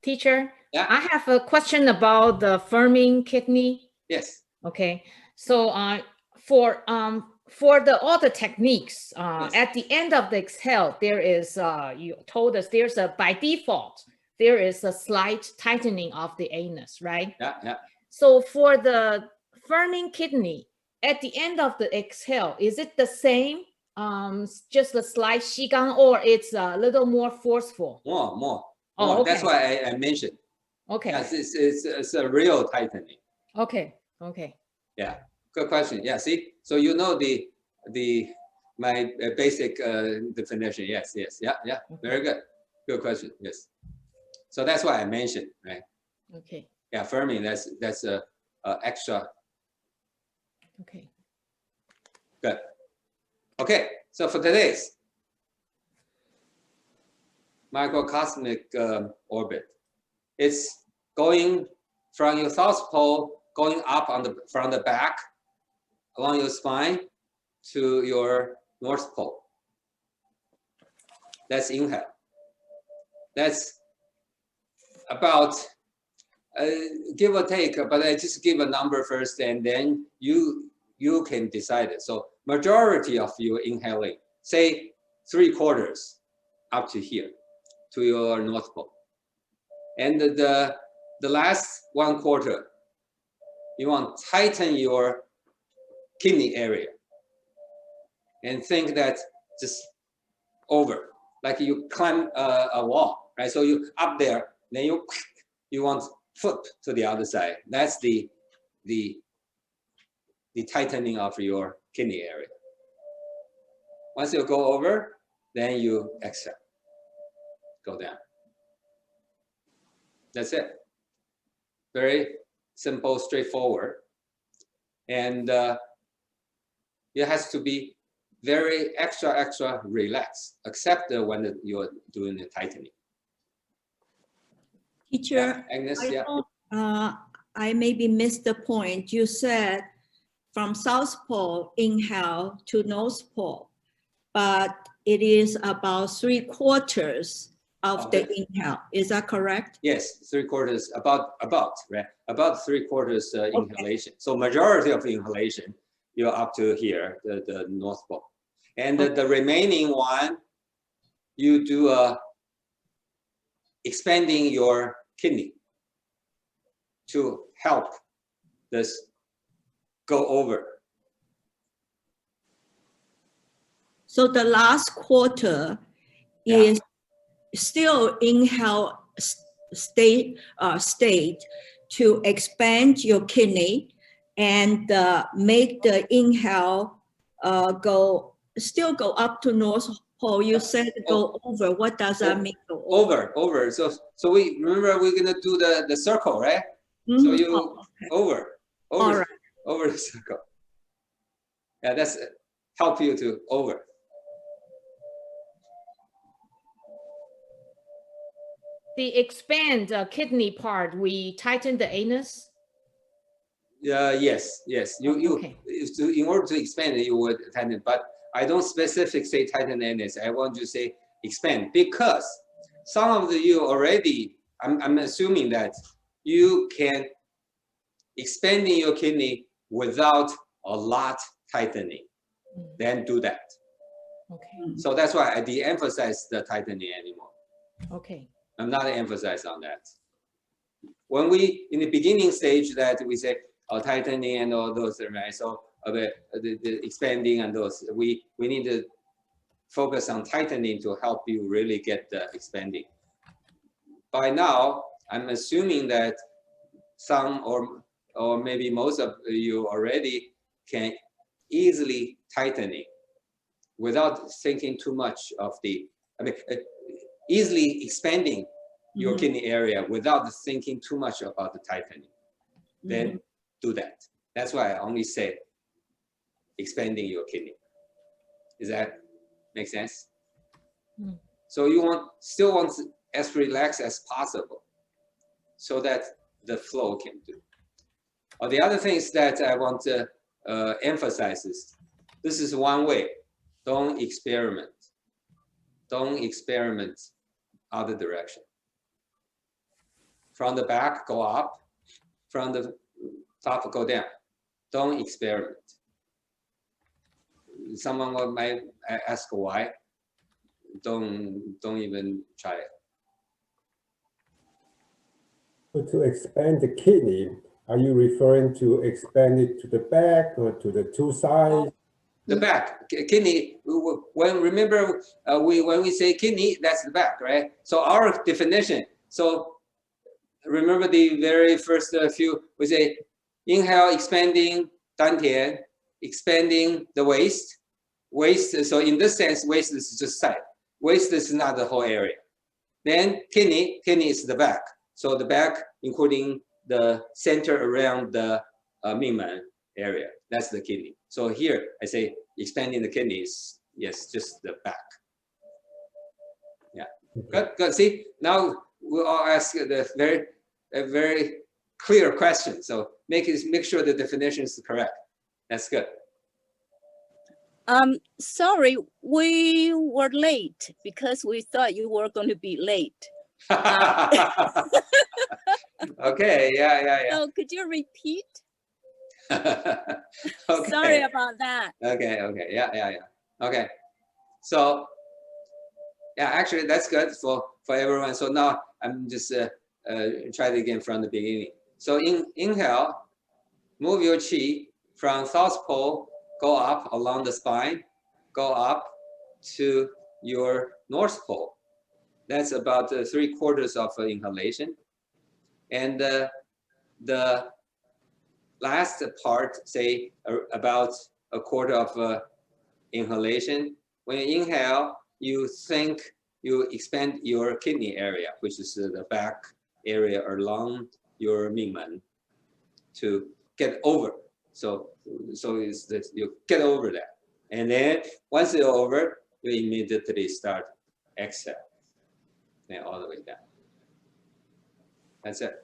Teacher, Yeah. I have a question about the firming kidney. Yes. Okay, so for all the techniques, Yes. at the end of the exhale, there is you told us there's by default there is a slight tightening of the anus, right? Yeah, yeah. So for the firming kidney, at the end of the exhale, is it the same? Just a slight Qigong, or it's a little more forceful? More. Oh, okay. That's why I mentioned. Okay. Yes, it's a real tightening. Okay. Yeah, good question. Yeah, see, so you know my basic definition. Yes. Yeah. Okay. Very good. Good question. Yes. So that's why I mentioned, right? Okay. Yeah, firming. That's a extra. Okay. Good. Okay. So for today's microcosmic orbit, it's going from your south pole, going up from the back along your spine to your north pole. That's inhale. That's about give or take, but I just give a number first, and then you can decide it. So majority of your inhaling, say 3/4 up to here, to your north pole, and the last 1/4, you want to tighten your kidney area, and think that just over, like you climb a wall, right? So you up there, then you want foot to the other side. That's the tightening of your kidney area. Once you go over, then you exhale, go down. That's it. Very simple, straightforward, and it has to be very extra relaxed, except when you're doing the tightening. Teacher, yeah, Agnes, I maybe missed the point. You said from South Pole inhale to North Pole, but it is about 3/4 of the inhale. Is that correct? Yes, 3/4, about right, about 3/4 inhalation. So majority of inhalation, you're up to here, the North Pole, and the remaining one, you do expanding your kidney to help this go over. So the last quarter is still inhale state to expand your kidney and make the inhale still go up to North Pole. You said go over. What does that mean? Go over. So we remember we're gonna do the circle, right? So you over the circle. Yeah, that's help you to over. The expand kidney part, we tighten the anus. Yes. Okay. In order to expand it, you would tighten, but I don't specifically say tighten the anus. I want to say expand, because some of you already, I'm assuming that you can expanding your kidney without a lot tightening. Then do that. Okay. So that's why I de-emphasize the tightening anymore. Okay. I'm not emphasizing on that. When we in the beginning stage that we say tightening and all those, right? So the expanding and those, we need to focus on tightening to help you really get the expanding. By now, I'm assuming that some or maybe most of you already can easily tightening without thinking too much of easily expanding your kidney area without thinking too much about the tightening. Then do that. That's why I only say expanding your kidney. Does that make sense? So you still want as relaxed as possible so that the flow can do. The other things that I want to emphasize is, this is one way. Don't experiment. Don't experiment other direction. from the back, go up. From the top, go down. Don't experiment. Someone might ask why. Don't even try it. So to expand the kidney, are you referring to expand it to the back or to the two sides? The back, kidney. When remember, when we say kidney, that's the back, right? So our definition. So remember the very first few. We say inhale, expanding dantian, expanding the waist. Waist. So in this sense, waist is just side. Waist is not the whole area. Then kidney is the back. So the back, including the center around the Mingmen area. That's the kidney. So here I say expanding the kidneys. Yes, just the back. Yeah, good. See, now we'll all ask the very clear question. So make sure the definition is correct. That's good. Sorry, we were late because we thought you were going to be late. Okay, yeah. So could you repeat? Okay. Sorry about that. Okay, yeah. Okay, so yeah, actually that's good for everyone. So now I'm just try it again from the beginning. So inhale, move your chi from South Pole, go up along the spine, go up to your North Pole. That's about 3/4 of inhalation. And the last part, say about 1/4 of inhalation. When you inhale, you think you expand your kidney area, which is the back area along your Mingmen, to get over. So is that you get over that. And then once you're over, you immediately start exhale. Then all the way down. That's it.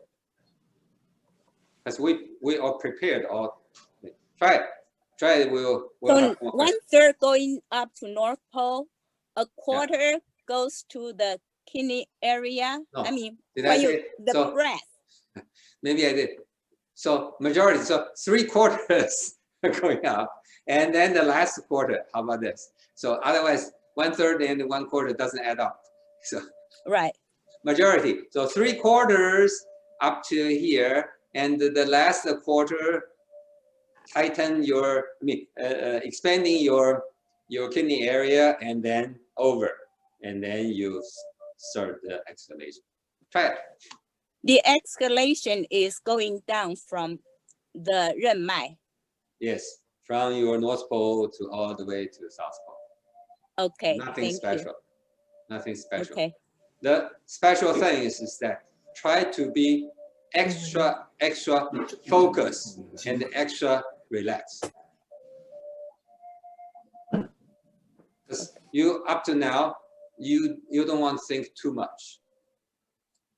Because we are prepared. All try it. We'll So have more 1/3 going up to North Pole, 1/4 goes to the kidney area. No. I mean, Did when I you say the so? breath. Maybe I did. So majority. So 3/4 are going up, and then the last 1/4. How about this? So otherwise, 1/3 and 1/4 doesn't add up. So Right. majority. So 3/4 up to here, and the last 1/4, tighten your, expanding your kidney area, and then over, and then you start the exhalation. Try it. The exhalation is going down from the 任脉. Yes, from your North Pole to all the way to South Pole. Okay. Nothing thank special. You. Nothing special. Okay. The special thing is that try to be extra focused and extra relaxed. Because you up to now, you don't want to think too much.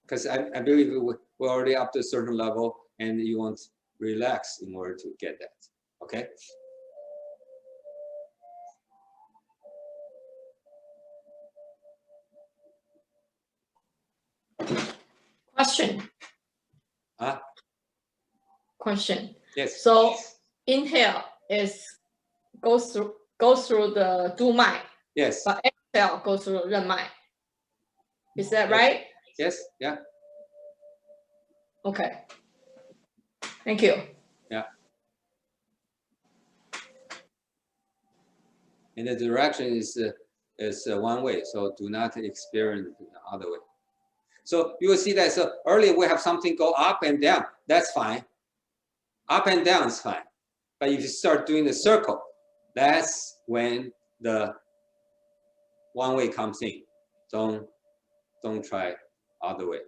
Because I believe we're already up to a certain level, and you want to relax in order to get that. Okay. Question. Huh? Question. Yes. So inhale goes through the 督脉, Yes. but exhale goes through 任脉. Is that Yes. right? Yes. Yeah. Okay. Thank you. Yeah. And the direction is one way, so do not experience the other way. So you will see that. So earlier we have something go up and down. That's fine. Up and down is fine. But if you start doing the circle, that's when the one way comes in. Don't try other way.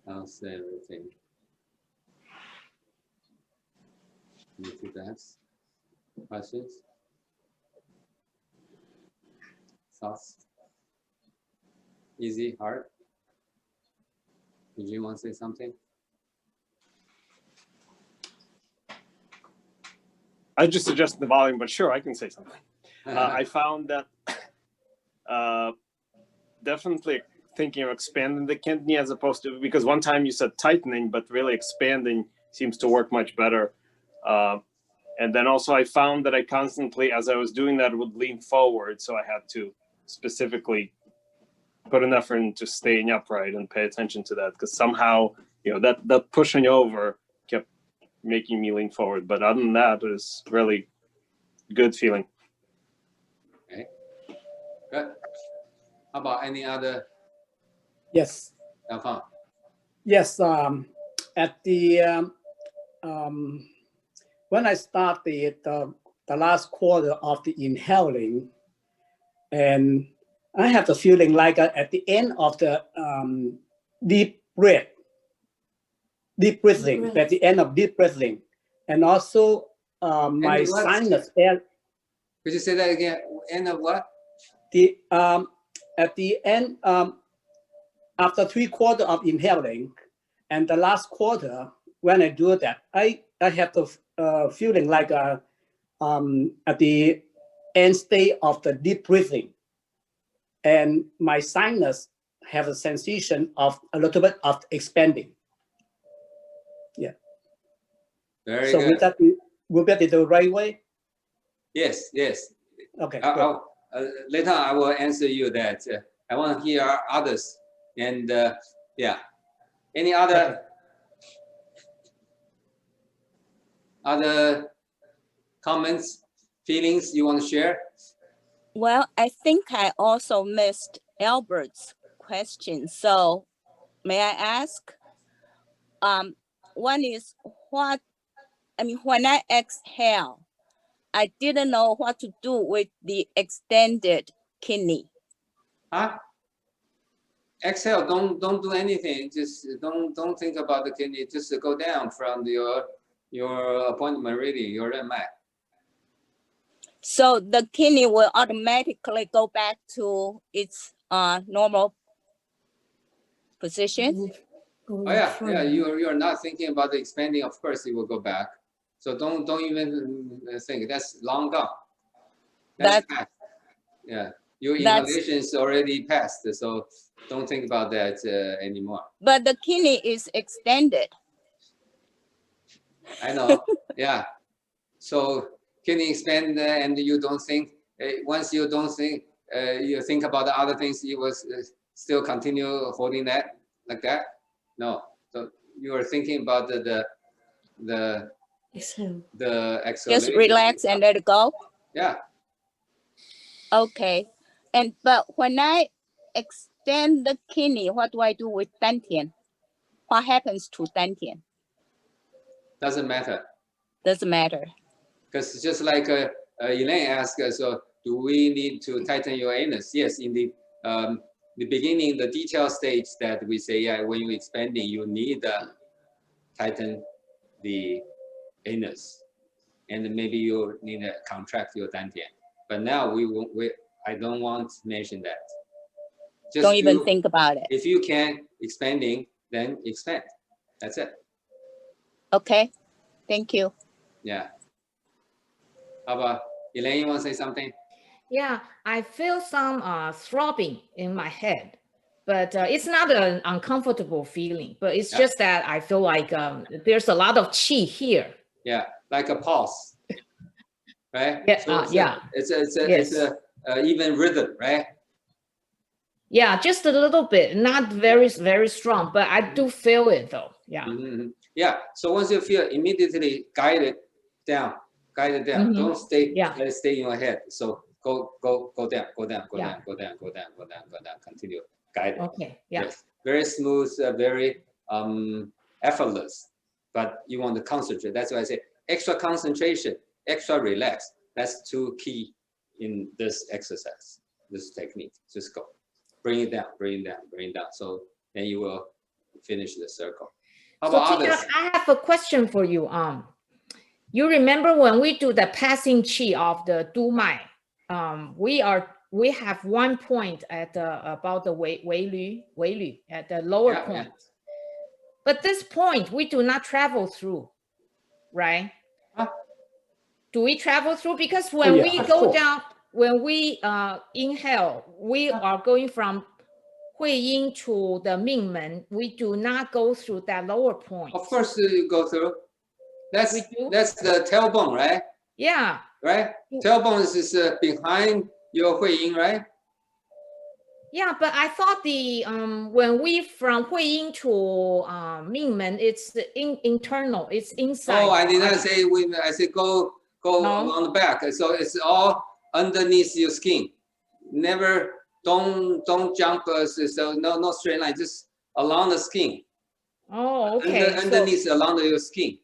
How's everything? Into that. Questions? Thoughts? Easy, hard? Did you want to say something? I just adjusted the volume, but sure, I can say something. I found that definitely thinking of expanding the kidney as opposed to, because one time you said tightening, but really expanding seems to work much better. And then also I found that I constantly, as I was doing that, would lean forward. So I had to specifically put an effort into staying upright and pay attention to that, because somehow, that pushing over kept making me lean forward. But other than that, it was really good feeling. Okay, good. How about any other? Yes. Alpha? Yes. At the when I started the last quarter of the inhaling, and I have the feeling like at the end of the deep breathing, at the end of deep breathing, and also my sinus air. Could you say that again? End of what? The at the end, after 3/4 of inhaling, and the last quarter, when I do that, I have the feeling like at the end state of the deep breathing, and my sinus have a sensation of a little bit of expanding. Yeah. Very so good. Would that be the right way? Yes, yes. Okay. Later I will answer you that. I want to hear others. And yeah, any other comments, feelings you want to share? Well, I think I also missed Albert's question. So may I ask? One is when I exhale, I didn't know what to do with the extended kidney. Huh? Exhale, don't do anything. Just don't think about the kidney. Just go down from your appointment meridian, your mat. So the kidney will automatically go back to its normal position. Oh yeah. You're not thinking about the expanding. Of course, it will go back. So don't even think. That's long gone. That's past. Yeah, your inhalation is already past. So don't think about that anymore. But the kidney is extended. I know. Yeah. So kidney expand, and you don't think. Once you don't think, you think about the other things. You will still continue holding that like that. No. So you are thinking about the exhalation. Just relax and let it go. Yeah. Okay. But when I extend the kidney, what do I do with dantian? What happens to dantian? Doesn't matter. Doesn't matter. Because just like Elaine asked, so do we need to tighten your anus? Yes, in the beginning, the detail stage that we say, yeah, when you're expanding, you need to tighten the anus, and maybe you need to contract your dantian. But now I don't want to mention that. Just don't even think about it. If you can expanding, then expand. That's it. Okay, thank you. Yeah. How about Elaine? You want to say something? Yeah, I feel some throbbing in my head, but it's not an uncomfortable feeling. But it's just that I feel like there's a lot of qi here. Yeah, like a pulse, right? Yeah, so it's a even rhythm, right? Yeah, just a little bit, not very strong, but I do feel it though. Yeah. Yeah. So once you feel, immediately guide it down. Don't stay. Let it stay in your head. So go down. Continue. Guide it. Okay. Yeah. Yes. Very smooth, very effortless. But you want to concentrate. That's why I say extra concentration, extra relax. That's too key in this exercise, this technique. Just go. Bring it down. So then you will finish the circle. How So about teacher, others? I have a question for you. You remember when we do the passing chi of the Du Mai, we have 1 point at the about the Wei Lu at the lower Yeah, point. yeah. But this point we do not travel through, right? Huh? Do we travel through? Because when yeah, we of go course. down, when we inhale, we are going from Hui Yin to the Ming Men. We do not go through that lower point. Of course you go through. That's We do? the tailbone, right? Yeah. Right? Tailbone is behind your Hui Yin, right? Yeah, but I thought the when we from Hui Yin to Ming Men, it's internal, it's inside. Oh, I did not say I said go No. on the back. So it's all underneath your skin. Never don't jump. So no straight line, just along the skin. Oh, okay. Underneath along your skin.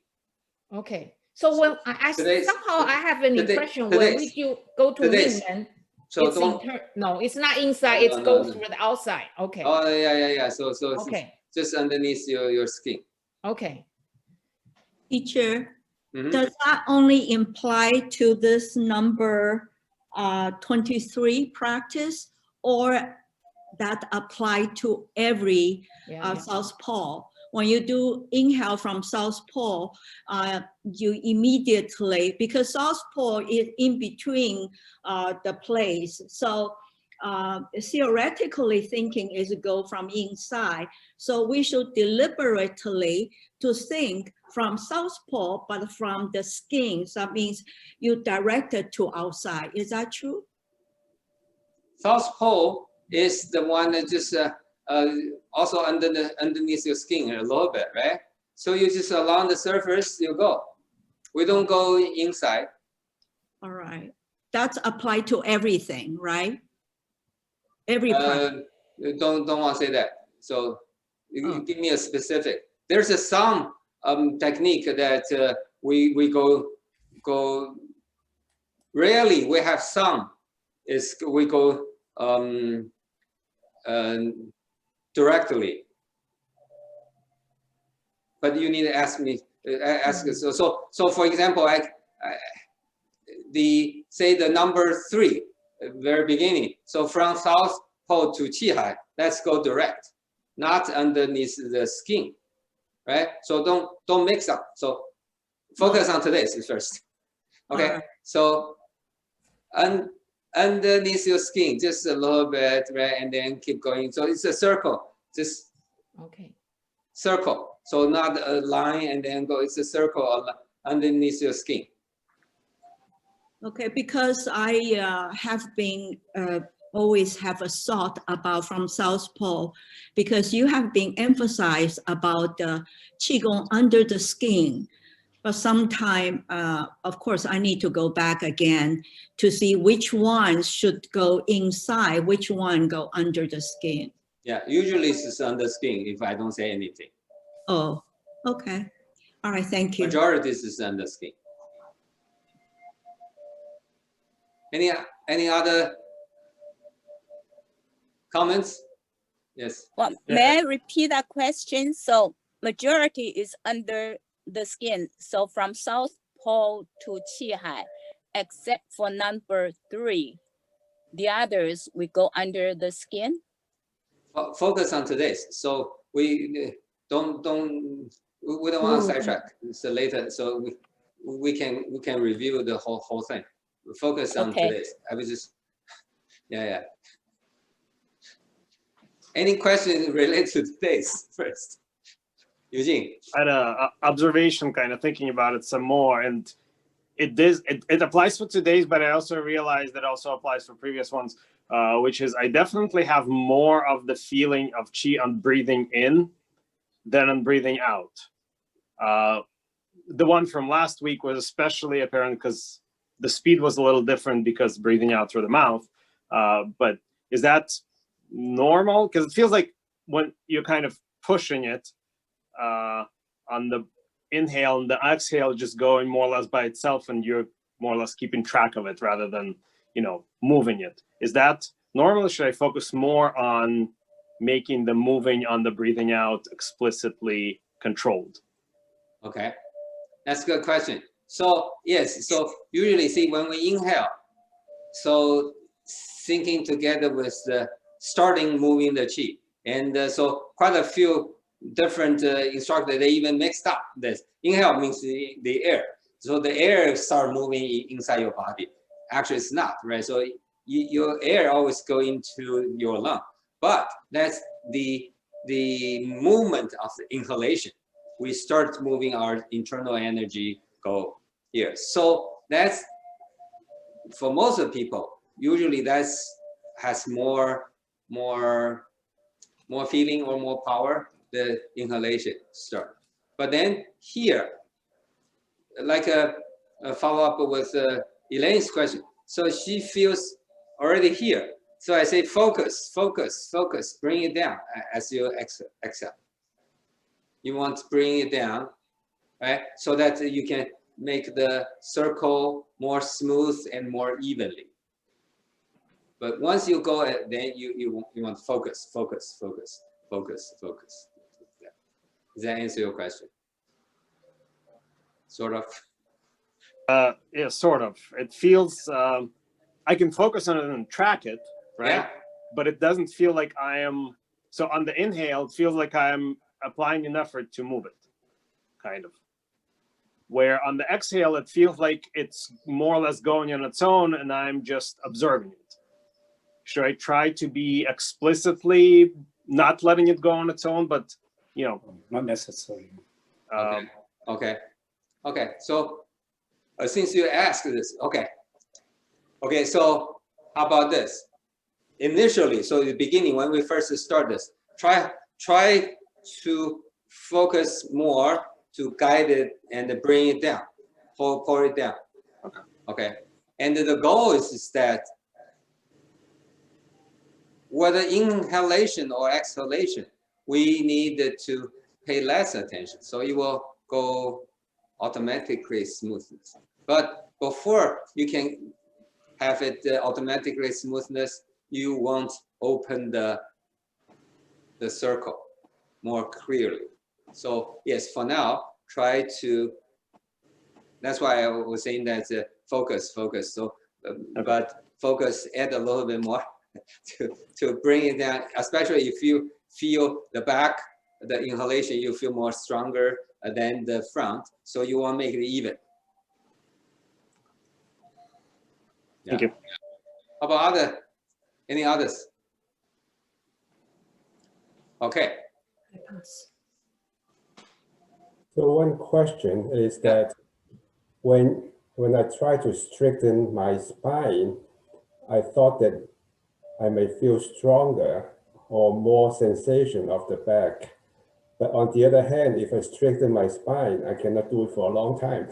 Okay. So when I somehow I have an impression when we go to Ming Men, So it's don't. no, it's not inside. No, It's no, goes no. through the outside. Okay. Oh yeah. So Okay. it's just underneath your skin. Okay. Teacher, Mhm. does that only imply to this number 23 practice, or that apply to every Yeah. southpaw? When you do inhale from southpaw, you immediately, because southpaw is in between the place. So theoretically thinking is go from inside. So we should deliberately to think from southpaw, but from the skin. So that means you direct it to outside. Is that true? South pole is the one that just also underneath your skin a little bit, right? So you just along the surface you go. We don't go inside. All right. That's applied to everything, right? Every practice. Don't want to say that. So you give me a specific. There's some technique that we go. Rarely we have some. Is we go directly. But you need to ask me. So for example, say the number 3, very beginning. So from South Pole to Qihai, let's go direct, not underneath the skin, right? So don't mix up. So focus on today's first. Okay. So underneath your skin, just a little bit, right? And then keep going. So it's a circle, just circle. So not a line and then go. It's a circle underneath your skin. Okay, because I have been always have a thought about from South Pole, because you have been emphasized about the Qigong under the skin. But sometime, of course, I need to go back again to see which one should go inside, which one go under the skin. Yeah, usually it's under skin if I don't say anything. Oh, okay. All right, thank you. Majority is under skin. Any other comments? Yes. Well, may I repeat that question? So majority is under the skin. So from South Pole to Qihai, except for number 3, the others we go under the skin. Focus on today's. So we don't want to sidetrack. It's later, so we can review the whole thing. Focus on today's. I was just yeah. Any questions related to today's first? Eugene. I had an observation, kind of thinking about it some more, and it applies for today's, but I also realized that also applies for previous ones, which is I definitely have more of the feeling of qi on breathing in than on breathing out. The one from last week was especially apparent because the speed was a little different because breathing out through the mouth. But is that normal? Because it feels like when you're kind of pushing it, on the inhale and the exhale just going more or less by itself, and you're more or less keeping track of it rather than moving it. Is that normal? Or should I focus more on making the moving on the breathing out explicitly controlled? Okay, that's a good question. So yes, so usually see when we inhale, so syncing together with the starting moving the qi, and so quite a few different instructors, they even mixed up this. Inhale means the air, so the air start moving inside your body. Actually, it's not, right? So your air always go into your lung, but that's the movement of the inhalation. We start moving our internal energy go here. So that's, for most of people, usually that's has more feeling or more power, the inhalation start. But then here, like a follow-up with Elaine's question. So she feels already here. So I say focus, focus, focus, bring it down as you exhale. You want to bring it down, right? So that you can make the circle more smooth and more evenly. But once you go, then you want to focus, focus, focus, focus, focus. Does that answer your question? Sort of. Yeah, sort of. It feels I can focus on it and track it, right? Yeah. But it doesn't feel like I am. So on the inhale, it feels like I'm applying an effort to move it, kind of. Where on the exhale, it feels like it's more or less going on its own, and I'm just observing it. Should I try to be explicitly not letting it go on its own, but you know, Not necessarily. Okay. So since you asked this, okay. So how about this? Initially, so in the beginning, when we first start this, try to focus more to guide it and bring it down, pull it down. Okay. And the goal is that whether inhalation or exhalation, we need to pay less attention. So it will go automatically smoothness. But before you can have it automatically smoothness, you won't open the circle more clearly. So yes, for now, try to, that's why I was saying that focus. So, but focus, add a little bit more to bring it down, especially if you feel the back, the inhalation, you feel more stronger than the front. So you want to make it even. Yeah. Thank you. How about any others? Okay. So one question is that when I try to straighten my spine, I thought that I may feel stronger or more sensation of the back. But on the other hand, if I straighten my spine, I cannot do it for a long time.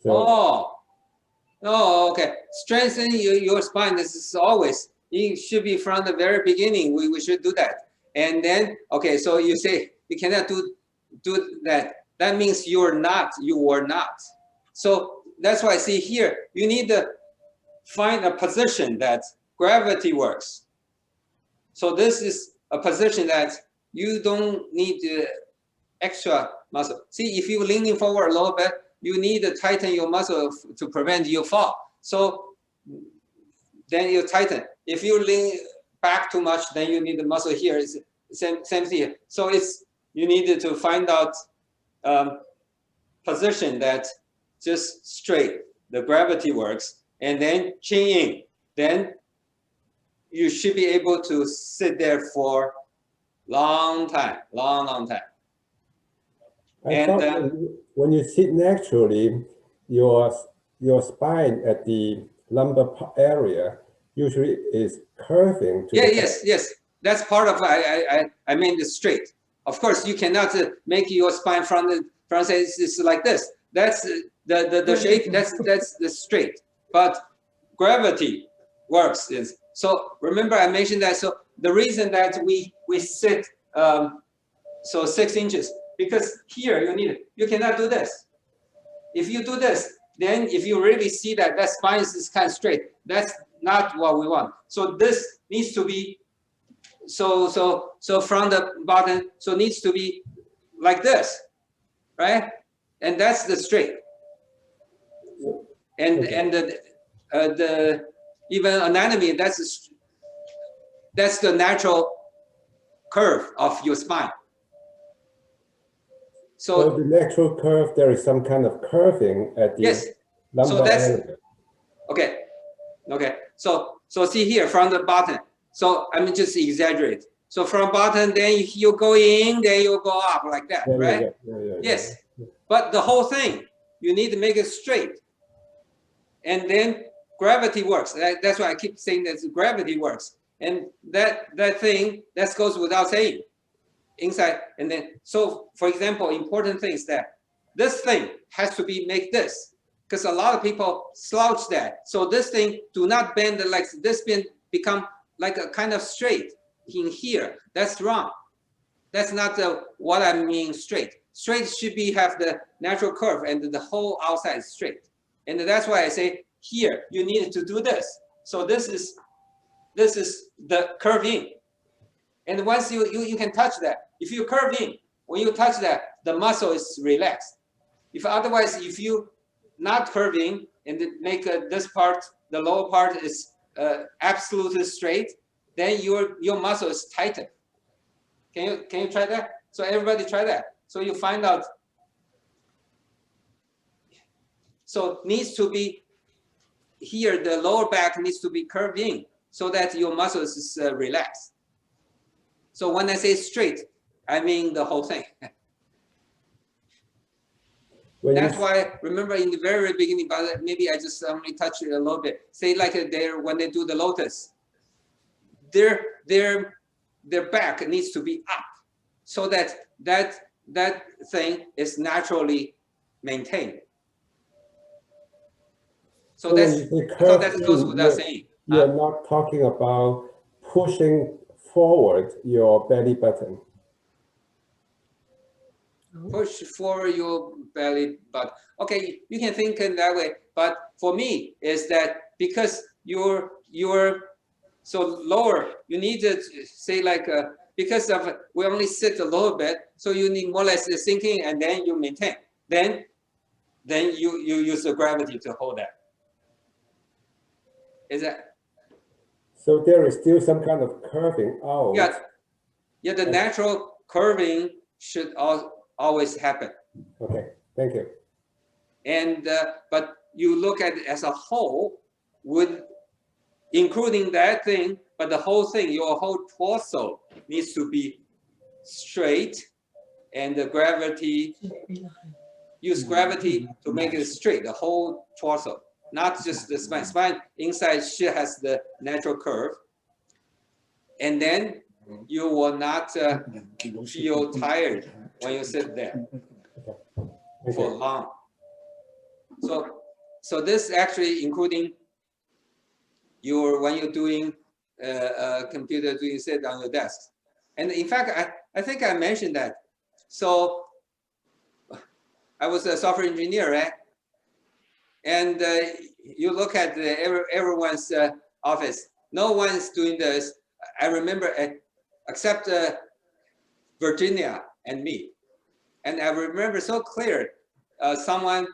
So, okay. Strengthen your spine. This is always, it should be from the very beginning. We should do that. And then, okay, so you say you cannot do that. That means you were not. So that's why I see here, you need to find a position that gravity works. So this is a position that you don't need extra muscle. See, if you're leaning forward a little bit, you need to tighten your muscle to prevent you fall. So then you tighten. If you lean back too much, then you need the muscle here. It's same thing. So you need to find out position that just straight, the gravity works, and then chin in. Then you should be able to sit there for long time. I thought when you sit naturally, your spine at the lumbar area usually is curving. Yes. That's part of I mean the straight. Of course, you cannot make your spine from side. It's like this. That's the shape. That's the straight. But gravity works is so. Remember, I mentioned that. So the reason that we sit so 6 inches, because here you cannot do this. If you do this, then if you really see that spine is kind of straight, that's not what we want. So this needs to be so from the bottom, so it needs to be like this, right? And that's the straight. And the even anatomy, that's the natural curve of your spine. So the natural curve, there is some kind of curving at the yes. lumbar So that's area. okay. Okay. So see here from the bottom. So I mean just exaggerate. So from bottom, then you go in, then you go up like that, right? Yes. But the whole thing, you need to make it straight. And then gravity works. That's why I keep saying that gravity works. And that thing, that goes without saying. Inside, and then, so for example, important thing is that this thing has to be make this, because a lot of people slouch that. So this thing do not bend like this, become like a kind of straight in here. That's wrong. That's not what I mean straight. Straight should be have the natural curve and the whole outside is straight. And that's why I say here, you need to do this. So this is the curve in. And once you can touch that, if you curve in, when you touch that, the muscle is relaxed. If otherwise, if you not curving and make this part, the lower part is absolutely straight, then your muscle is tighter. Can you try that? So everybody try that. So you find out. So needs to be here. The lower back needs to be curved in so that your muscles is relaxed. So when I say straight, I mean the whole thing. That's why, remember in the very beginning, but maybe I just only touched it a little bit. Say like when they do the lotus, their back needs to be up so that thing is naturally maintained. So that goes without saying. You're not talking about pushing forward your belly button. Push forward your belly button. Okay, you can think in that way. But for me, is that because you're so lower, you need to say like because of we only sit a little bit, so you need more or less the sinking, and then you maintain. Then you use the gravity to hold that. Is that? So there is still some kind of curving out. Yeah, the natural curving should always happen. Okay, thank you. And but you look at it as a whole, with including that thing, but the whole thing, your whole torso needs to be straight, and the gravity, use gravity to make it straight, the whole torso. Not just the spine. Spine inside she has the natural curve, and then you will not feel tired when you sit there for long. So this actually including when you're doing computer, doing sit on your desk. And in fact, I think I mentioned that. So I was a software engineer, right? And you look at everyone's office. No one's doing this. I remember, except Virginia and me. And I remember so clear. Someone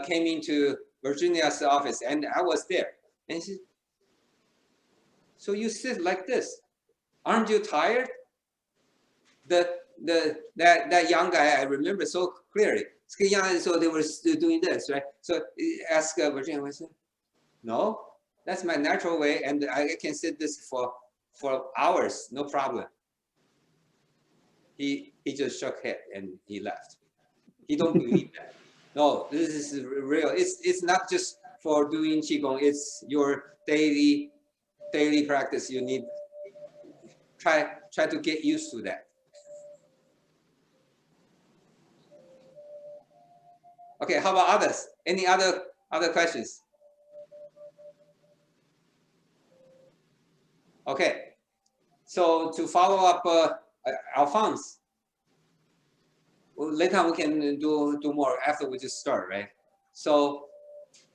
came into Virginia's office, and I was there. And he said, "So you sit like this? Aren't you tired?" That young guy, I remember so clearly. So they were still doing this, right? So ask Virginia, I said, "No, that's my natural way, and I can sit this for hours, no problem." He just shook head and he left. He don't believe that. No, this is real. It's not just for doing Qigong. It's your daily practice. You need try to get used to that. Okay, how about others? Any other questions? Okay, so to follow up, Alphonse, well, later we can do more after we just start, right? So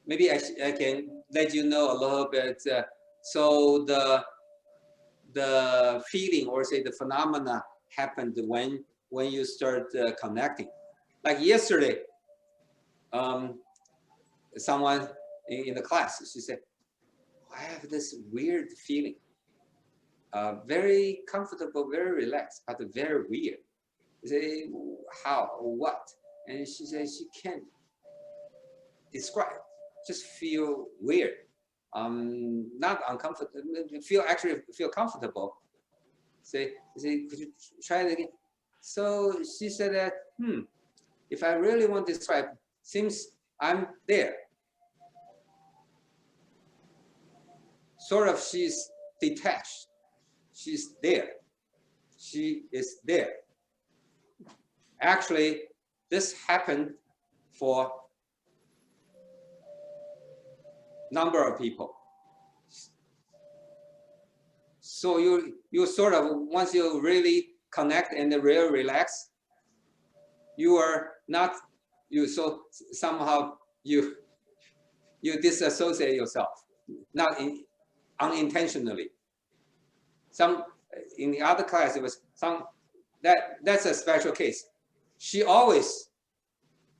maybe I can let you know a little bit. So the feeling or say the phenomena happened when you start connecting. Like yesterday, someone in the class, she said, I have this weird feeling, very comfortable, very relaxed, but very weird. I say, how, what? And she said she can't describe, just feel weird. Not uncomfortable, actually feel comfortable. Say, could you try it again? So she said that, if I really want to describe, seems I'm there. Sort of she's detached. She's there. She is there. Actually, this happened for number of people. So you sort of, once you really connect and really relax, you are not, so somehow you disassociate yourself, not unintentionally. In the other class, it was that's a special case. She always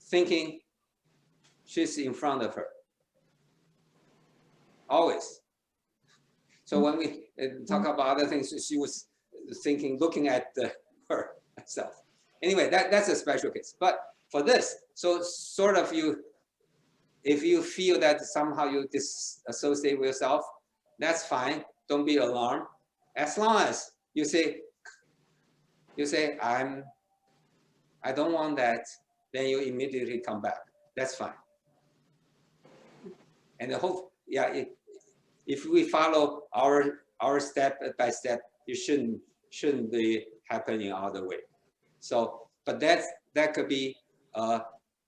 thinking she's in front of her. Always. So when we talk about other things, she was thinking, looking at herself. Anyway, that's a special case. But for this, so sort of if you feel that somehow you disassociate with yourself, that's fine. Don't be alarmed. As long as you say I don't want that, then you immediately come back. That's fine. And the whole, if we follow our step by step, it shouldn't be happening other way. So, but that could be a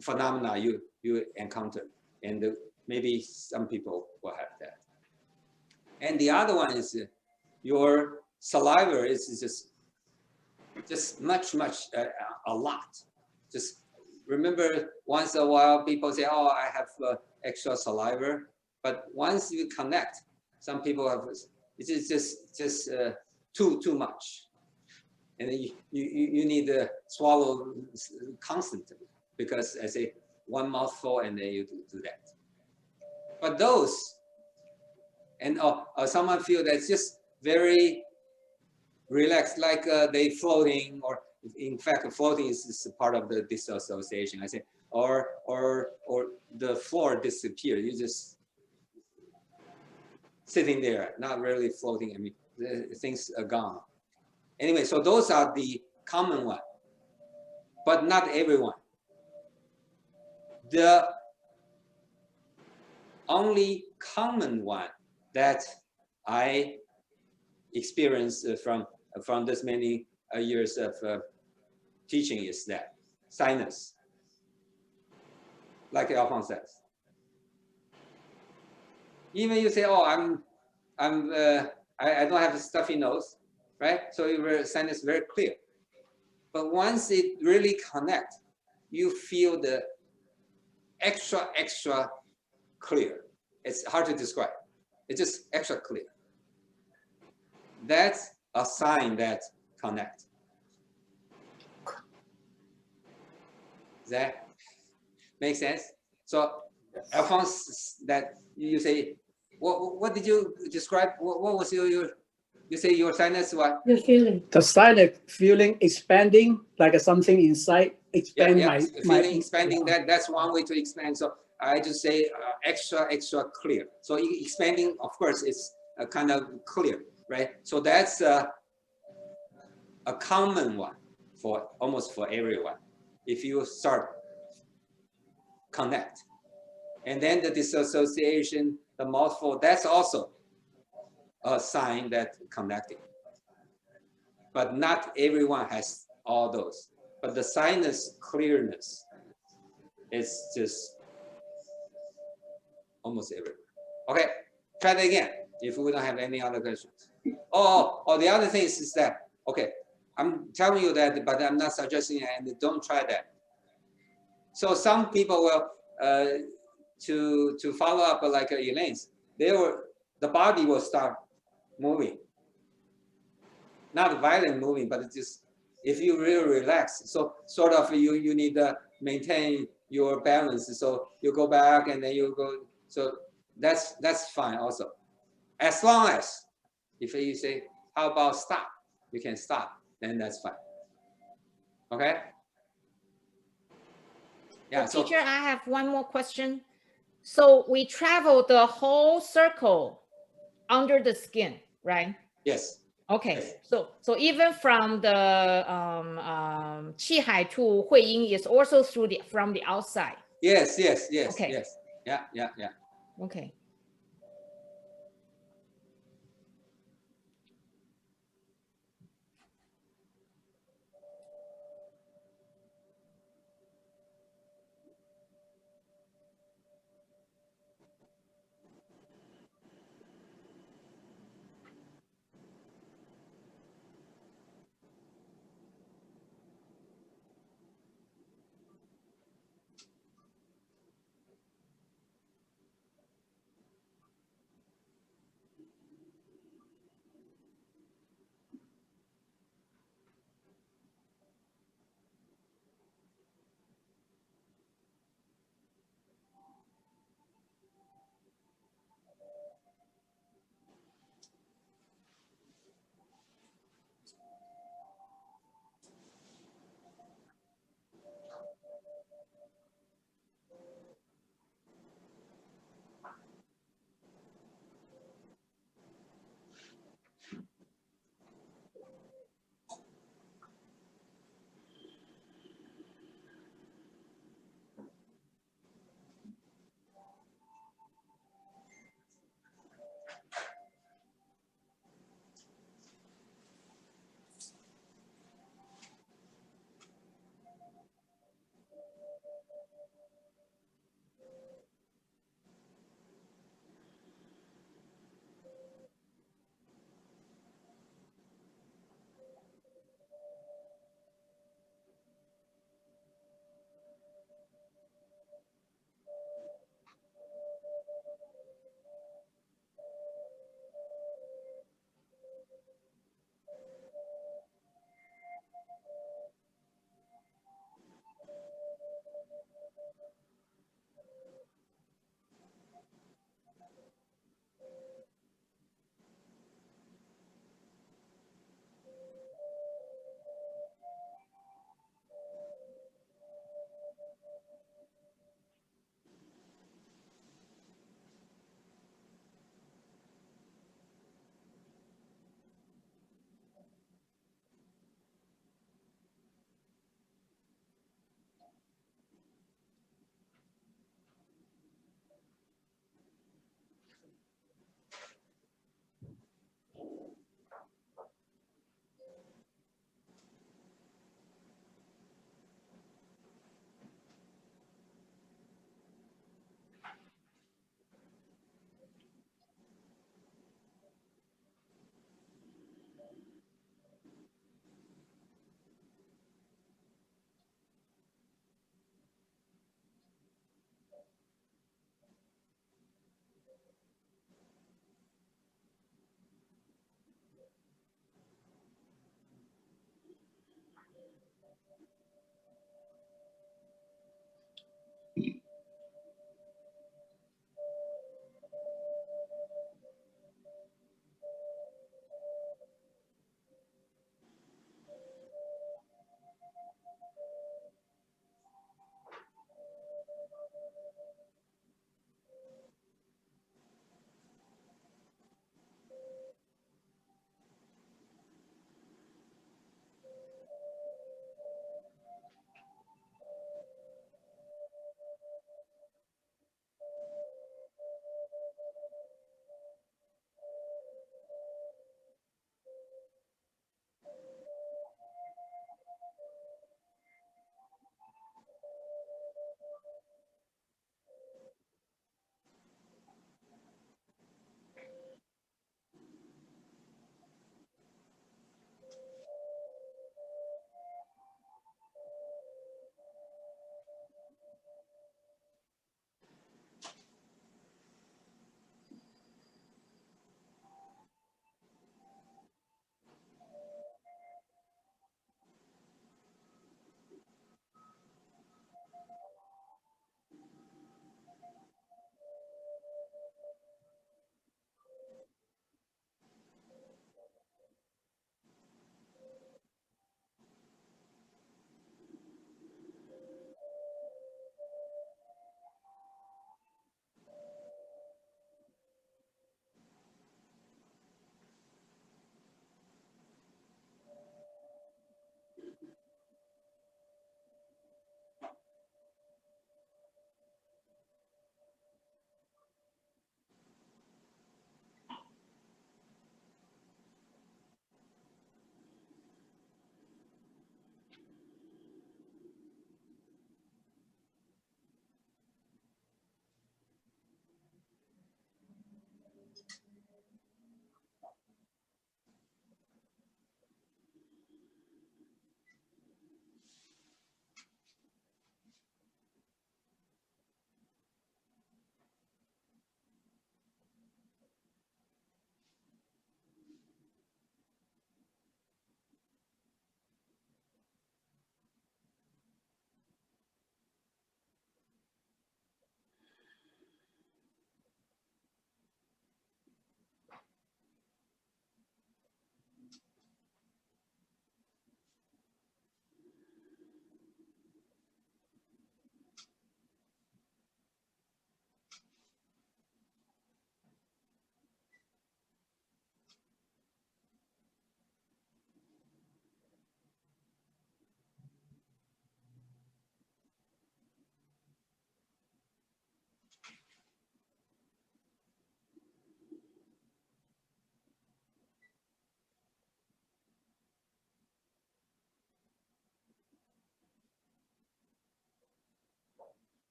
phenomena you encounter, and maybe some people will have that. And the other one is your saliva is just much a lot. Just remember, once in a while people say, oh, I have extra saliva, but once you connect, some people have, it is just too much, and then you need to swallow constantly, because I say one mouthful and then you do that. But those, and someone feel that's just very relaxed, like they floating, or in fact floating is part of the disassociation. I say, or the floor disappeared. You just sitting there, not really floating. I mean, things are gone. Anyway, so those are the common one, but not everyone. The only common one that I experienced from this many years of teaching is that sinus, like Appoint says. Even you say, oh, I don't have a stuffy nose, right? So your sinus is very clear. But once it really connects, you feel the extra clear. It's hard to describe. It's just extra clear. That's a sign that connect. Does that make sense? So Alphonse, that you say, what did you describe? What was you say your sinus what? The feeling. The sinus feeling expanding, like something inside expand feeling expanding. That's one way to expand. So I just say extra clear. So expanding, of course, is kind of clear, right? So that's a common one for almost for everyone. If you start connect, and then the disassociation, the mouthful, that's also a sign that connecting. But not everyone has all those. But the sinus clearness is just almost everywhere. Okay, try that again if we don't have any other questions. The other thing is that, okay, I'm telling you that, but I'm not suggesting it, and don't try that. So some people will, to follow up like Elaine's, the body will start moving. not violent moving, but it's just if you really relax. So sort of you need to maintain your balance. So you go back and then you go. So that's fine also. As long as if you say, how about stop? You can stop, then that's fine. Okay. Yeah. So teacher, I have one more question. So we travel the whole circle under the skin, right? Yes. Okay. Yes. So even from the Qi Hai to Hui Ying is also through from the outside. Yes. Okay. Yes. Yeah. Okay.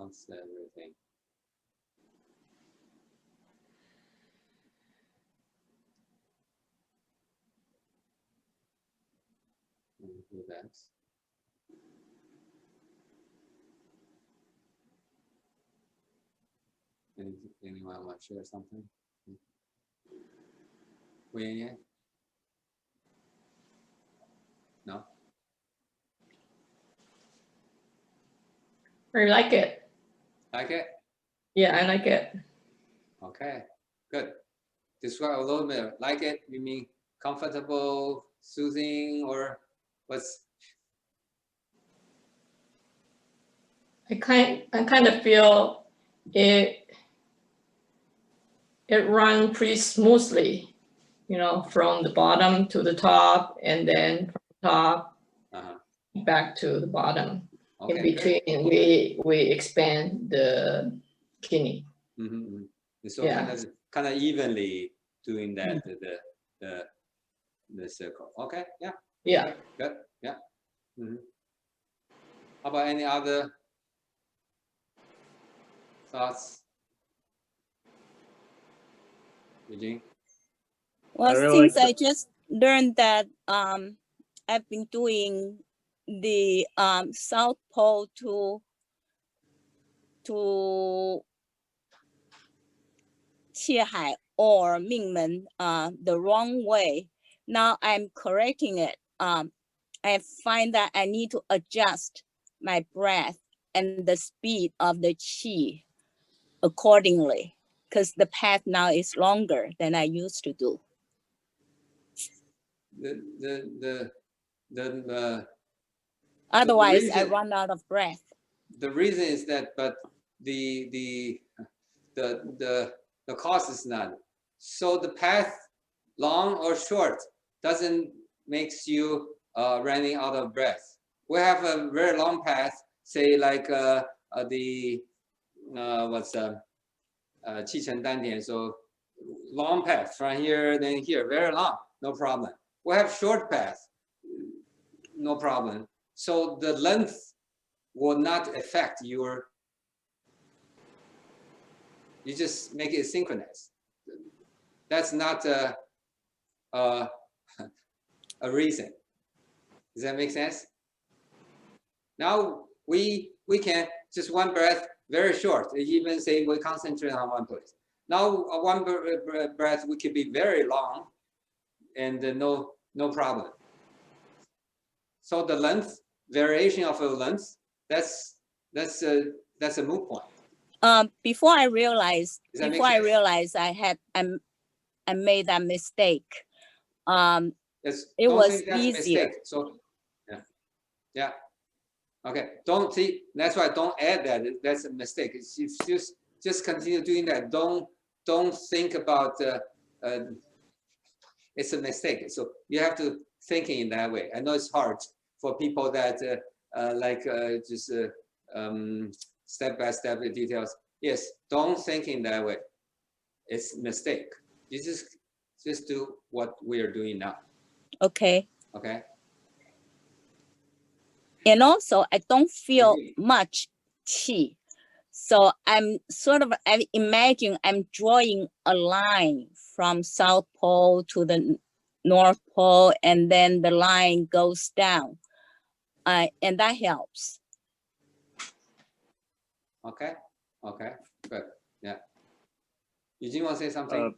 Balance everything. Do that. Anyone want to share something? No? I like it. Like it? Yeah, I like it. Okay, good. Describe a little bit. Like it, you mean comfortable, soothing, or what's? I kind of feel it runs pretty smoothly, you know, from the bottom to the top, and then from the top back to the bottom. Okay, in between, we expand the kidney. So Yeah. kind of evenly doing that the circle. Okay, yeah. Yeah. Good. Yeah. How about any other thoughts, Eugene? Well, really since I just learned that I've been doing the South Pole to Qihai or Mingmen the wrong way. Now I'm correcting it. I find that I need to adjust my breath and the speed of the qi accordingly, because the path now is longer than I used to do. Otherwise, I run out of breath. The reason is that, but the cause is not. So the path, long or short, doesn't makes you running out of breath. We have a very long path, say like the what's Qi Chen Dan Tian. So long path from here, then here, very long, no problem. We have short path, no problem. So the length will not affect your. You just make it synchronous. That's not a reason. Does that make sense? Now we can just one breath, very short. Even say we concentrate on one place. Now one breath we can be very long, and no problem. So the length, variation of the length, that's a moot point. Before I realized I made that mistake. It was easier. So yeah. Okay. Don't see. That's why don't add that. That's a mistake. It's just continue doing that. Don't think about. It's a mistake. So you have to think in that way. I know it's hard for people that just step by step details. Yes, don't think in that way. It's a mistake. You just do what we are doing now. Okay. Okay. And also, I don't feel much qi. So I imagine I'm drawing a line from South Pole to the North Pole, and then the line goes down. And that helps. Okay. Good. Yeah. Eugene, want to say something?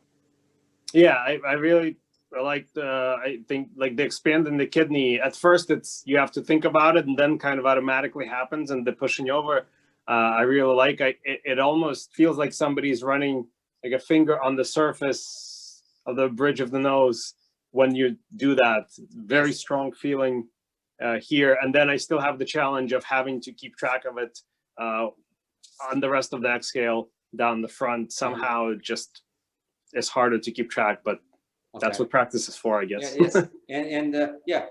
Yeah, I really like I think like the expanding the kidney. At first, you have to think about it, and then kind of automatically happens, and the pushing over. I really like. It almost feels like somebody's running like a finger on the surface of the bridge of the nose when you do that. Very strong feeling here, and then I still have the challenge of having to keep track of it on the rest of the exhale down the front. Somehow, it just is harder to keep track, but that's what practice is for, I guess. Yeah, yes, yeah.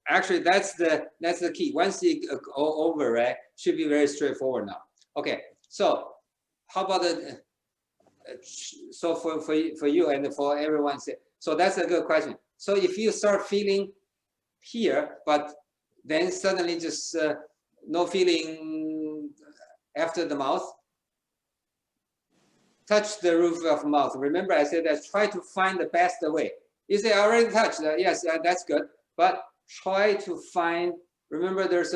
Actually, that's the key. Once you go over, right, should be very straightforward now. Okay, so how about the? So for you and for everyone, so that's a good question. So if you start feeling here, but then suddenly just no feeling after the mouth. Touch the roof of mouth. Remember, I said that try to find the best way. You say, I already touched. Yes, that's good. But try to find, remember there's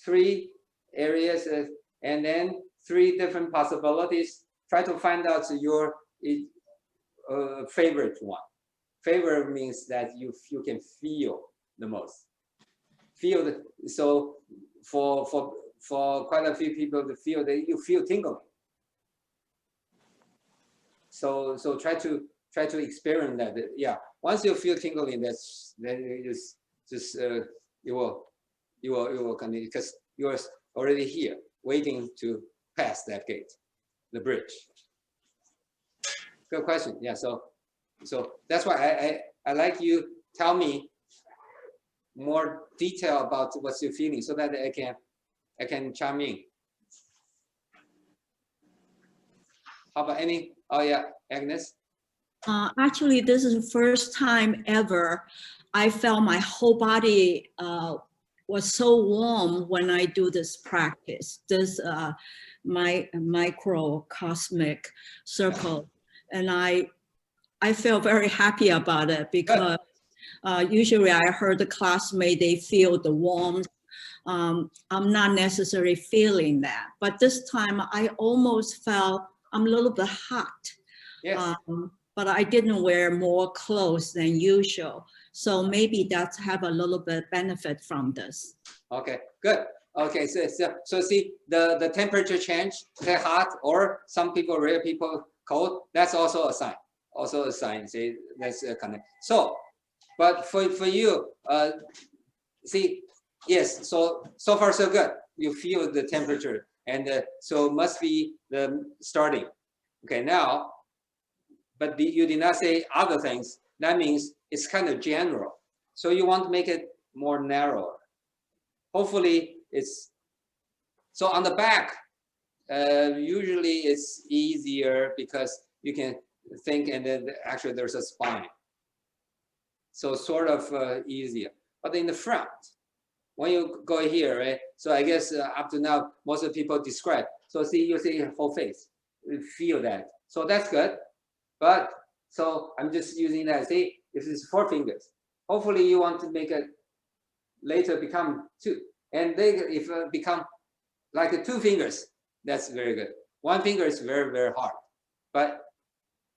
3 areas and then 3 different possibilities. Try to find out your favorite one. Favorite means that you can feel the most. Feel the, so for quite a few people to feel that you feel tingling. So try to experience that. Yeah, once you feel tingling, then you just you will continue because you're already here, waiting to pass that gate, the bridge. Good question. Yeah. So that's why I like you tell me more detail about what you're feeling, so that I can chime in. How about any? Oh yeah, Agnes. Actually, this is the first time ever I felt my whole body was so warm when I do this practice. This my microcosmic circle, and I feel very happy about it because usually I heard the classmate, they feel the warmth. I'm not necessarily feeling that, but this time I almost felt I'm a little bit hot. Yes. But I didn't wear more clothes than usual. So maybe that's have a little bit benefit from this. Okay, good. Okay, so see the temperature change, say hot, or some people, rare people cold, that's also a sign. Also a sign, see, that's a connect. So, but for you, see, yes, so far so good. You feel the temperature, and so must be the starting. Okay, now, but you did not say other things. That means it's kind of general. So you want to make it more narrow. Hopefully it's, so on the back, usually it's easier because you can think, and then actually there's a spine. So sort of easier. But in the front, when you go here, right? So I guess up to now, most of the people describe. So see, you see whole face, you feel that. So that's good. But so I'm just using that. See, if it's 4 fingers, hopefully you want to make it later become 2. And they, if it become like 2 fingers, that's very good. 1 finger is very, very hard. But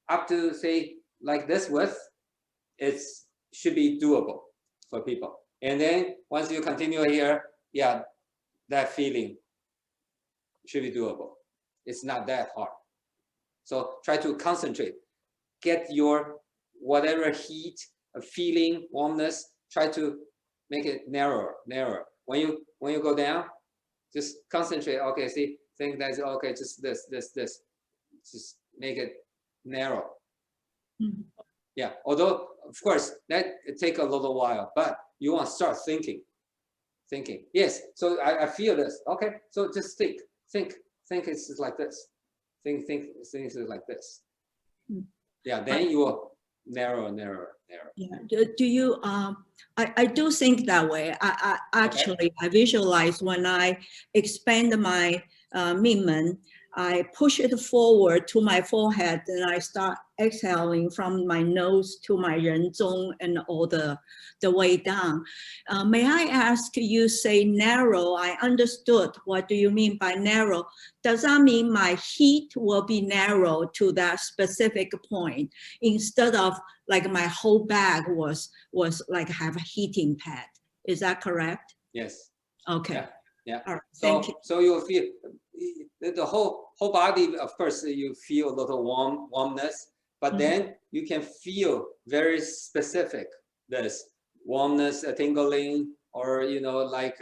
up to say like this width, it should be doable for people. And then once you continue here, yeah, that feeling should be doable. It's not that hard. So try to concentrate. Get your whatever heat, feeling, warmness, try to make it narrower. When you go down, just concentrate. Okay, see, think that's okay, just this. Just make it narrow. Mm-hmm. Yeah, although of course that it take a little while, but you want to start thinking. Yes, so I feel this. Okay, so just think it's like this. Think it's like this. Mm-hmm. Yeah, then you will narrow. Yeah. Do you? I do think that way. I actually, okay. I visualize when I expand my Minmen, I push it forward to my forehead, and I start exhaling from my nose to my Renzong and all the way down. May I ask, you say narrow, I understood. What do you mean by narrow? Does that mean my heat will be narrow to that specific point instead of like my whole bag was like have a heating pad? Is that correct? Yes. Okay. Yeah. All right. Thank you. So you'll feel the whole body, of course, you feel a little warmness, but then you can feel very specific this warmness, tingling, or like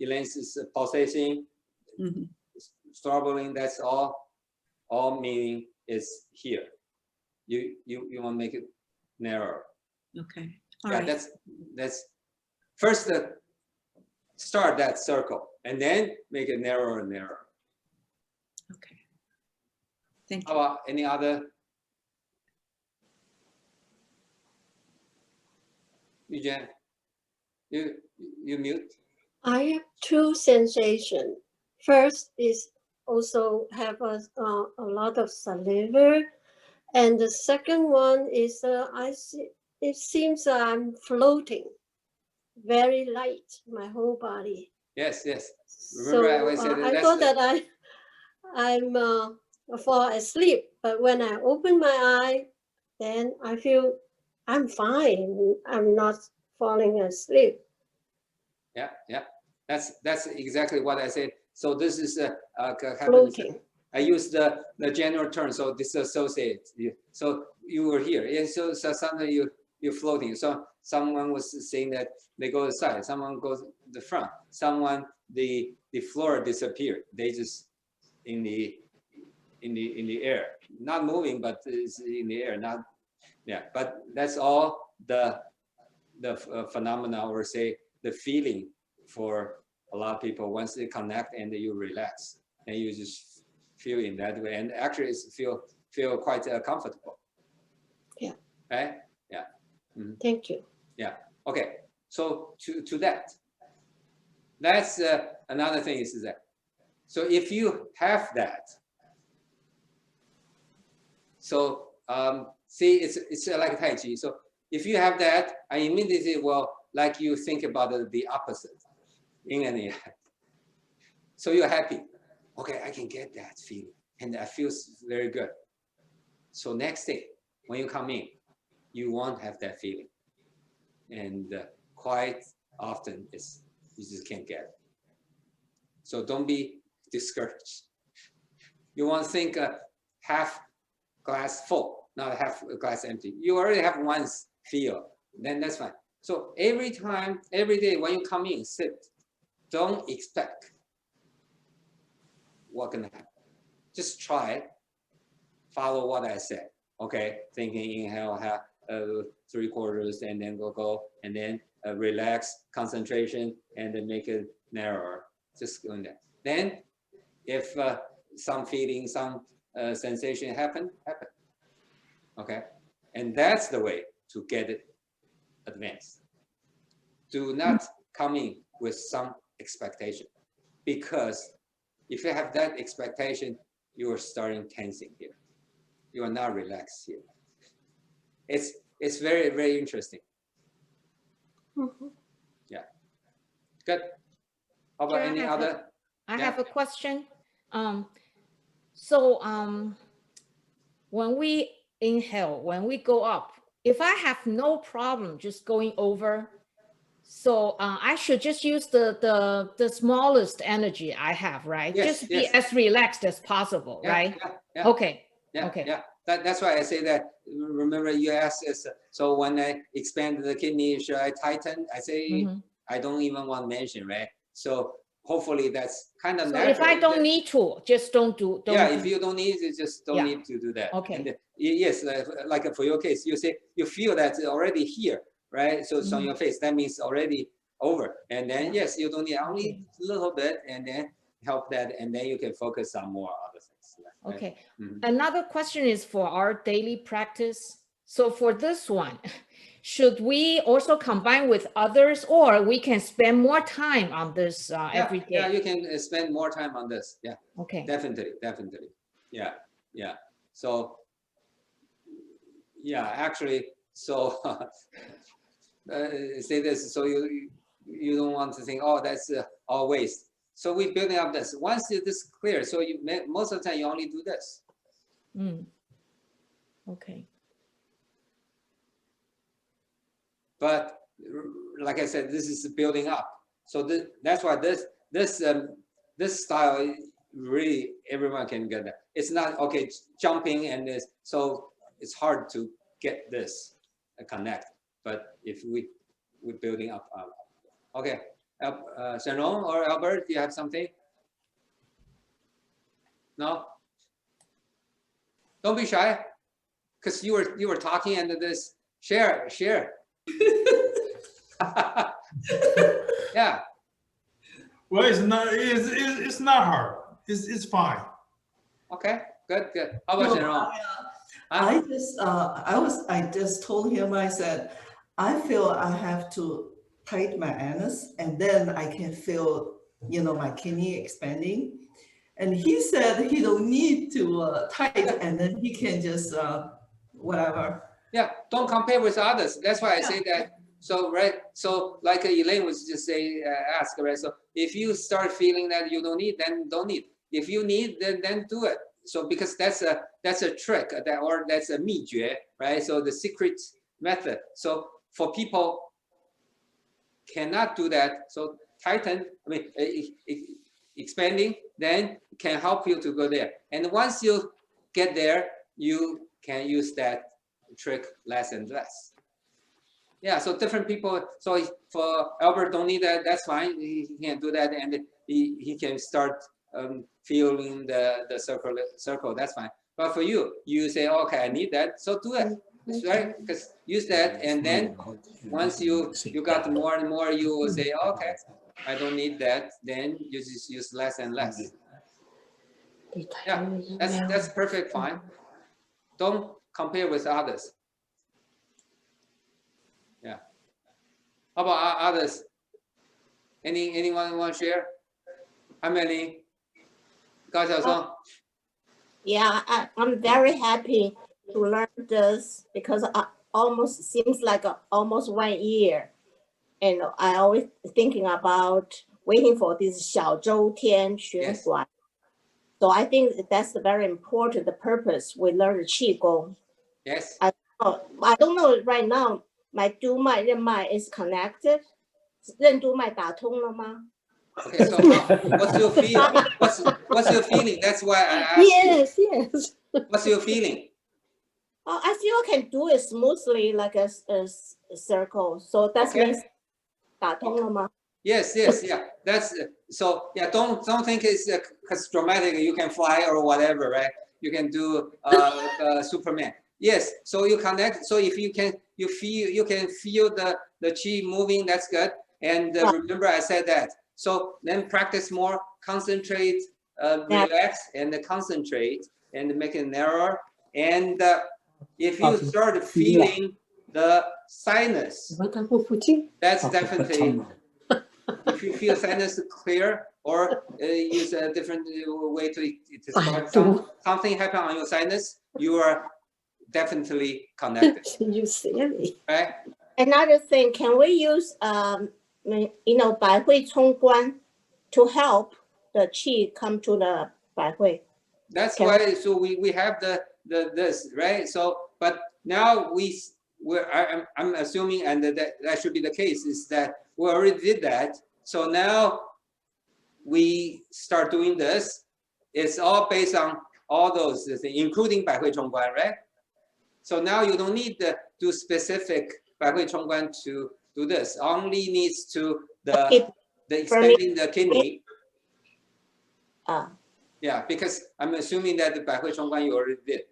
Elaine's pulsation, struggling. That's all meaning is here. You want to make it narrower. Okay. All right. That's first start that circle and then make it narrower and narrower. Okay. Thank you. How about any other? Eugene, you mute. I have 2 sensations. first is also have a lot of saliva, and the second one is I see it seems I'm floating, very light, my whole body. Yes, yes. Remember, I always said I thought that I'm fall asleep, but when I open my eye, then I feel I'm fine. I'm not falling asleep. Yeah, yeah. That's exactly what I said. So this is Floating. I use the general term, so disassociate. So you were here, and so suddenly you're floating. So someone was saying that they go to the side, someone goes to the front, someone the floor disappeared. They just in the air, not moving, but it's in the air. Not but that's all the phenomena, or say the feeling for a lot of people once they connect and you relax and you just feel in that way, and actually it's feel quite comfortable. Yeah. Right. Yeah. Mm-hmm. Thank you. Yeah. Okay. So to that's another thing is that. So if you have that, so see, it's like Tai Chi. So if you have that, I immediately will like you think about the opposite, in and yang. So you're happy. Okay, I can get that feeling, and that feels very good. So next day, when you come in, you won't have that feeling, and quite often you just can't get it. So don't be discouraged. You want to think half glass full, not half glass empty. You already have one feel, then that's fine. So every time, every day when you come in, sit. Don't expect what's gonna happen. Just try, follow what I said. Okay, thinking, inhale, have 3/4, and then go, and then relax, concentration, and then make it narrower. Just going there. Then, if some feeling, some sensation happen. Okay, and that's the way to get it advanced. Do not come in with some expectation, because if you have that expectation, you are starting tensing here. You are not relaxed here. It's very, very interesting. Mm-hmm. Yeah. Good. How about any other? I have a question. So when we inhale, when we go up, if I have no problem just going over, so I should just use the smallest energy I have, right? Yes, just be as relaxed as possible, right? Yeah. Okay. Yeah, okay. Yeah. That's why I say that. Remember, you asked us. So when I expand the kidney, should I tighten? I say I don't even want to mention, right? So hopefully that's kind of natural. If I don't need to, just don't do. If you don't need it, just don't need to do that. Okay. And yes, like for your case, you say you feel that's already here, right? So it's on your face. That means already over. And then yes, you don't need only a little bit, and then help that, and then you can focus on more other things. Right? Okay. Another question is for our daily practice. So for this one, should we also combine with others, or we can spend more time on this every day? Yeah, you can spend more time on this. Yeah. Okay. Definitely. Yeah. So actually, so say this. So you don't want to think, oh, that's all waste. So we're building up this. Once this is clear, so you most of the time you only do this. Okay. But like I said, this is building up. So that's why this style really everyone can get that. It's not okay jumping and this. So it's hard to get this connect. But if we're building up. Okay. Shannon or Albert, do you have something? No? Don't be shy, because you were talking and this share. Yeah. Well, it's not hard. It's fine. Okay. Good. How about Shannon? I just told him, I said, I feel I have to tighten my anus, and then I can feel you know, my kidney expanding. And he said he don't need to tight, and then he can just whatever. Yeah, don't compare with others. That's why I say that. So right, so like Elaine was just say, ask, right? So if you start feeling that you don't need, then don't need. If you need, then do it. So because that's a trick, or that's a 秘诀, right? So the secret method. So for people cannot do that, so tighten, I mean, expanding, then can help you to go there. And once you get there, you can use that trick less and less. Yeah, so different people. So for Albert, don't need that. That's fine. He can do that, and he can start feeling the circle. That's fine. But for you, you say, okay, I need that. So do it. That's right. Because use that, and then once you got more and more, you will say, okay, I don't need that. Then you just use less and less. Yeah, that's perfect. Fine. Don't compare with others. Yeah. How about others? Anyone want to share? How many? Yeah, I'm very happy to learn this because I almost seems like almost 1 year, and I always thinking about waiting for this 小周天循环. So I think that's very important. The purpose we learn the Qigong. Yes. I don't know right now. My 督脉任脉 is connected. 任督脉打通了吗? Okay, so what's your feeling? What's your feeling? That's why I asked. Yes. What's your feeling? I feel I can do it smoothly like a circle. So that means 打通了吗? Yes, yeah. That's so. Yeah, don't think it's because dramatic. You can fly or whatever, right? You can do Superman. Yes. So you connect. So if you can feel the chi moving. That's good. And remember, I said that. So then practice more. Concentrate, relax, and concentrate, and make it narrower. And if you start feeling the sinus, that's definitely. If you feel sinus clear, or use a different way to describe something happen on your sinus, you are definitely connected. You silly. Right? Another thing, can we use 百会冲关 to help the qi come to the 百会? That's why. So we have the this, right? So but now I'm assuming, and that should be the case, is that we already did that. So now we start doing this. It's all based on all those things, including 百会冲关, right? So now you don't need to do specific 百会冲关 to do this. Only needs to the expanding the kidney. Yeah, because I'm assuming that the 百会冲关 you already did,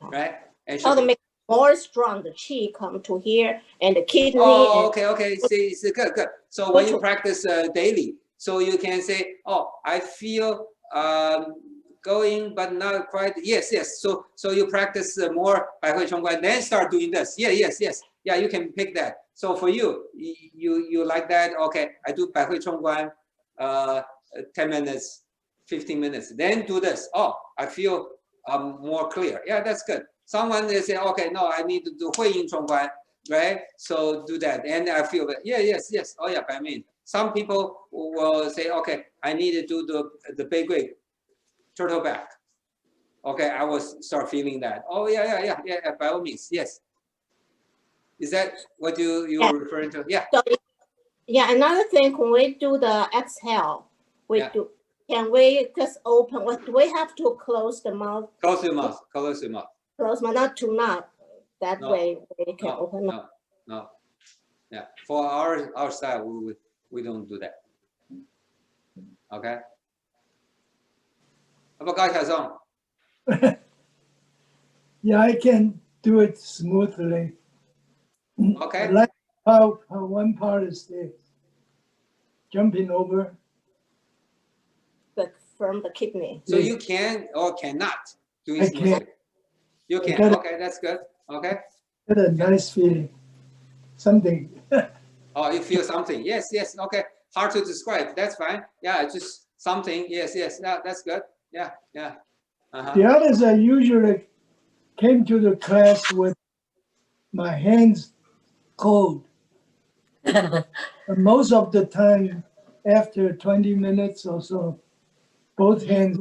right? And to make more strong, the qi come to here and the kidney. Oh, okay. See, it's good. So when you practice daily, so you can say, oh, I feel going, but not quite. Yes. So you practice more 百会冲关, then start doing this. Yes. Yeah, you can pick that. So for you like that? Okay, I do 百会冲关, 10 minutes, 15 minutes, then do this. Oh, I feel more clear. Yeah, that's good. Someone they say, okay, no, I need to do 会阴冲关, right? So do that, and I feel that. Yes. Oh yeah, I mean, some people will say, okay, I need to do the 背跪 turtle back. Okay, I will start feeling that. Oh yeah, by all means, yes. Is that what you were referring to? Yeah. So, yeah, another thing, when we do the exhale, can we just open? What do we have to close the mouth? Close your mouth. Close my not to not. That way we can open up. No. Yeah. For our style, we don't do that. Okay. How about Guy Kazong? Yeah, I can do it smoothly. Okay. I like how one part is the jumping over. From the kidney. So you can or cannot do it smoothly. You can. Okay, that's good. Okay. Get a nice feeling. Something. Oh, you feel something. Yes. Okay. hard to describe. That's fine. Yeah, just something. Yes, yes. Yeah, that's good. Yeah, yeah. The others, I usually came to the class with my hands cold. And most of the time, after 20 minutes or so, both hands.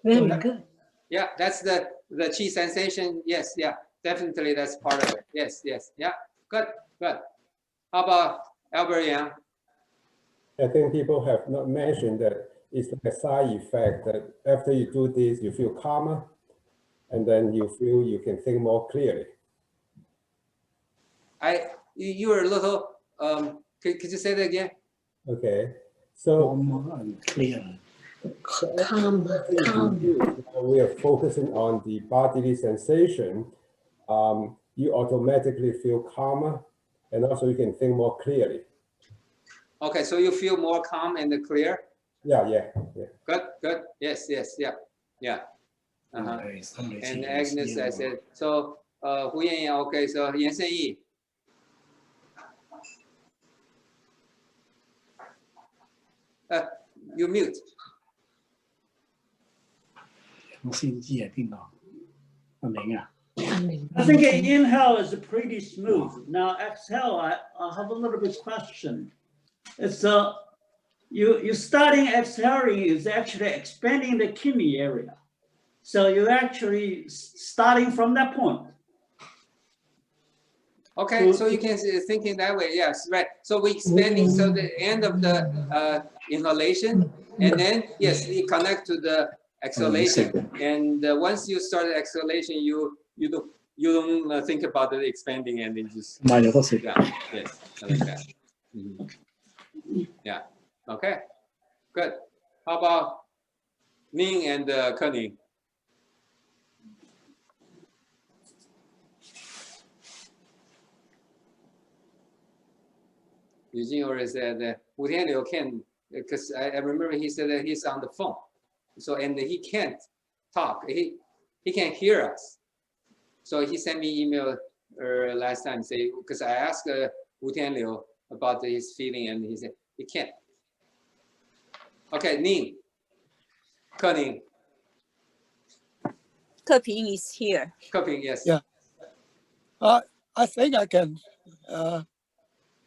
Very good. Yeah, that's the chi sensation. Yes, yeah, definitely that's part of it. Yes, yes, yeah, good, good. How about Albert Yang? I think people have not mentioned that it's like a side effect that after you do this, you feel calmer, and then you feel you can think more clearly. You were a little, could you say that again? Okay, so clear. Calm. We are focusing on the bodily sensation. You automatically feel calmer, and also you can think more clearly. Okay, so you feel more calm and clear? Yeah, yeah, yeah. Good, good. Yes, yes, yeah, yeah. And Agnes, I said, so Hu Yan, okay, so Yan Shenyi. You mute. I think inhale is pretty smooth. Now exhale, I have a little bit question. It's you starting exhaling is actually expanding the kidney area. So you're actually starting from that point. Okay, so you can think in that way. Yes, right. So we're expanding. So the end of the inhalation, and then yes, you connect to the exhalation. And once you start the exhalation, you don't think about the expanding, and then just yeah, yes, like that. Yeah. Okay. Good. How about Ning and Kening? Eugene already said Wu Tianliu can, because I remember he said that he's on the phone, so and he can't talk. He can't hear us. So he sent me email last time say because I asked Wu Tianliu about his feeling and he said he can't. Okay, Ning, Kening. Keping is here. Keping, yes. Yeah. I think I can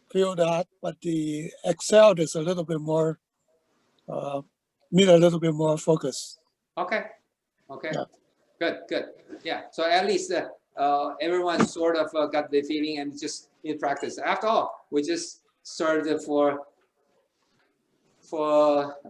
feel that, but the exhale is a little bit more, need a little bit more focus. Okay. Okay. Yeah. Good, good. Yeah. So at least everyone sort of got the feeling and just in practice. After all, we just started for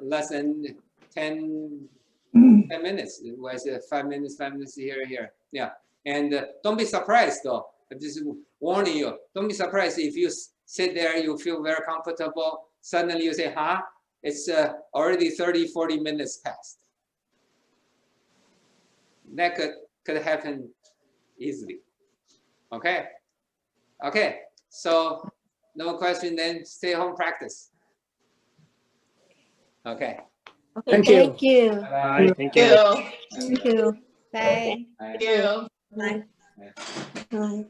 less than 10 minutes. It was 5 minutes here. Yeah. And don't be surprised though. I'm just warning you. Don't be surprised if you sit there, you feel very comfortable. Suddenly you say, huh? It's already 30, 40 minutes past. That could happen easily. Okay. Okay. So no question, then stay home practice. Okay. Thank you. Bye. Thank you. Thank you. Bye. Bye. Thank you. Bye. Bye.